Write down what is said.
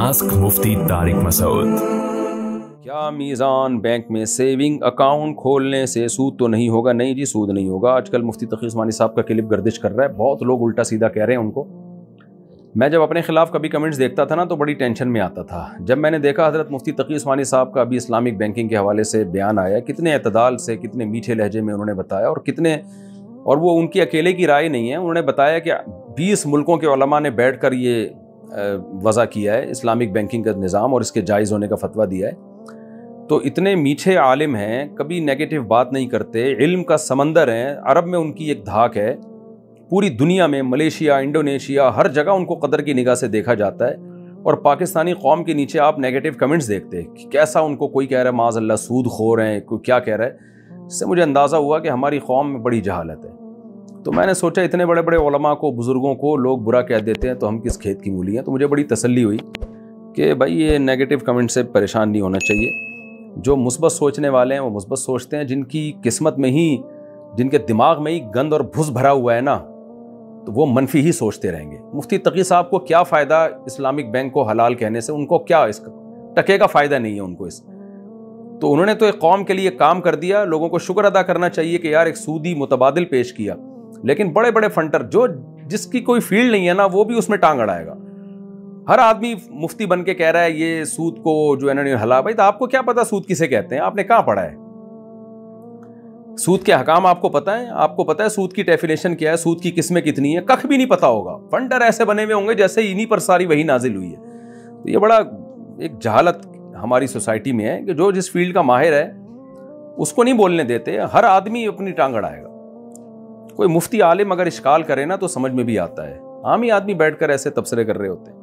Ask मुफ्ती तारिक मसूद। क्या मीज़ान bank में saving account खोलने से सूद तो नहीं होगा? नहीं जी, सूद नहीं होगा। आजकल मुफ्ती तकी उस्मानी साहब का क्लिप गर्दिश कर रहा है, बहुत लोग उल्टा सीधा कह रहे हैं उनको। मैं जब अपने खिलाफ कभी कमेंट्स देखता था ना तो बड़ी टेंशन में आता था। जब मैंने देखा हज़रत मुफ्ती तकी उस्मानी साहब का अभी इस्लामिक बैंकिंग के हवाले से बयान आया, कितने एतदाल से, कितने मीठे लहजे में उन्होंने बताया, और वो उनकी अकेले की राय नहीं है। उन्होंने बताया कि 20 मुल्कों के उलमा ने बैठ कर ये वज़ा किया है इस्लामिक बैंकिंग का निज़ाम और इसके जायज़ होने का फतवा दिया है। तो इतने मीठे आलिम हैं, कभी नेगेटिव बात नहीं करते, इल्म का समंदर है। अरब में उनकी एक धाक है, पूरी दुनिया में मलेशिया, इंडोनेशिया, हर जगह उनको कदर की निगाह से देखा जाता है। और पाकिस्तानी कौम के नीचे आप नेगेटिव कमेंट्स देखते हैं कि कैसा उनको कोई कह रहा है माज़अल्लाह सूद खोर हैं, कोई क्या कह रहा है। इससे मुझे अंदाज़ा हुआ कि हमारी कौम में बड़ी जहालत है। तो मैंने सोचा इतने बड़े बड़े उलमा को, बुज़ुर्गों को लोग बुरा कह देते हैं तो हम किस खेत की मूली हैं। तो मुझे बड़ी तसल्ली हुई कि भाई ये नेगेटिव कमेंट से परेशान नहीं होना चाहिए। जो मुस्बत सोचने वाले हैं वो मुस्बत सोचते हैं, जिनकी किस्मत में ही, जिनके दिमाग में ही गंद और भुस भरा हुआ है ना, तो वो मनफी ही सोचते रहेंगे। मुफ्ती तकी साहब को क्या फ़ायदा इस्लामिक बैंक को हलाल कहने से? उनको क्या इसका टके का फ़ायदा नहीं है उनको इस। तो उन्होंने तो एक कौम के लिए काम कर दिया। लोगों को शुक्र अदा करना चाहिए कि यार एक सूदी मुतबादिल पेश किया। लेकिन बड़े बड़े फंटर जो जिसकी कोई फील्ड नहीं है ना, वो भी उसमें टांग अड़ाएगा। हर आदमी मुफ्ती बन के कह रहा है ये सूद को जो इन्होंने हला। भाई तो आपको क्या पता सूद किसे कहते हैं? आपने कहां पढ़ा है? सूद के हकाम आपको पता है? आपको पता है सूद की डेफिनेशन क्या है? सूद की किस्में कितनी है? कख भी नहीं पता होगा। फंडर ऐसे बने हुए होंगे जैसे इन्हीं पर सारी वही नाजिल हुई है। तो ये बड़ा एक जहालत हमारी सोसाइटी में है कि जो जिस फील्ड का माहिर है उसको नहीं बोलने देते। हर आदमी अपनी टांग अड़ाएगा। कोई मुफ्ती आलिम अगर इश्काल करे ना तो समझ में भी आता है। आम ही आदमी बैठकर ऐसे तबसरे कर रहे होते हैं।